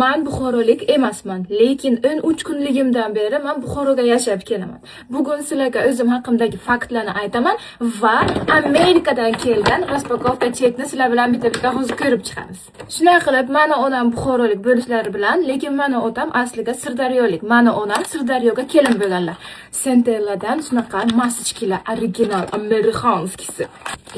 Men Buxorolik emasman, lekin 13 kunligimdan beri men Buxoroga yashab kelaman. Bugun sizlarga o'zim haqimdagi faktlarni aytaman va Amerikadan kelgan raspakovka chekni sizlar bilan bitta hozir ko'rib chiqamiz. Shunday qilib, meni onam Buxorolik bo'lishlari bilan, lekin meni otam aslida Sirdaryolik. Meni onam Sirdaryoga kelin bo'lganlar. Sentelladan shunaqa masочкалар, original amerikanskisi.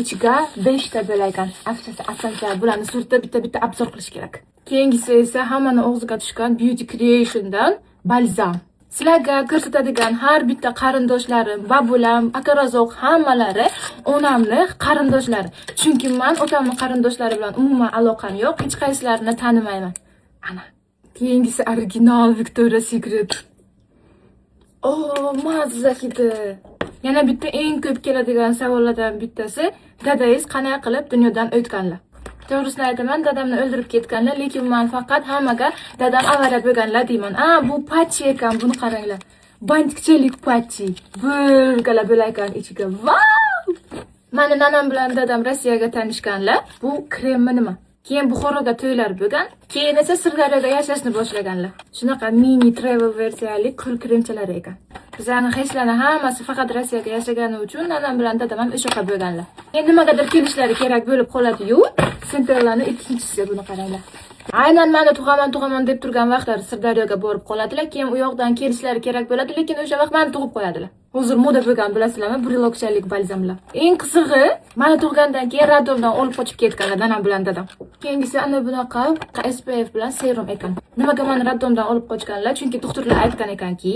Ichiga 5 ta bo'lagan. Afsosi asosan bularni surtib bitta obzor qilish kerak. Keyingisi esa hammani og'ziga tushgan Beauty Creation'dan balzam. Sizlarga ko'rsatadigan har bitta qarindoshlarim, babulam, akarazoq hammalari onamni qarindoshlari. Chunki men otamning qarindoshlari bilan umuman aloqam yo'q, hech qaysilarini tanimayman. Ana. Keyingisi original Victoria's Secret. Mazza hidi. Yana bitta eng ko'p keladigan savollardan bittasi, dadangiz qanday qilib dunyodan o'tganlar? To'g'risini aytaman, dadamni o'ldirib ketganlar, lekin men faqat hammaga dadam avariya bo'lganlar deyman. Bu patchi ekan, buni qaranglar. Bantikchalik patchi. Burgala bo'lakan ichiga. Vau! Meni nanam bilan dadam Rossiyaga tanishganlar. Bu kremmi nima? Keyin Buxoroga to'ylar bo'lgan, keyin esa Sirdaryoda yashashni boshlaganlar. Shunaqa mini travel versiyali kul kremchalar ekan. Bizlarning hechlarning hammasi faqat Rossiyaga yashagani uchun nanam bilan dadam ham o'sha yoqqa bo'lganlar. Endi nimagadir kelishlari kerak bo'lib qoladi-yu, Sentellaning ikkinchisi buni qaranglar. Aynan meni tug'aman deb turgan vaqtlar Sirdaryoga borib qoladilar, keyin u yoqdan kelishlari kerak bo'ladi, lekin o'sha vaqt meni tug'ib qo'yadilar. Hozir moda bo'lgan bilasizlarmi, brilokchalik balzamlar. Eng qizig'i, meni tug'gandan keyin radomdan olib qochib ketganlar nanam bilan dadam. Keyingisi ana bunaqa SPF bilan serum ekan. Nimaga meni radomdan olib qochganlar? Chunki doktorlar aytgan ekanki,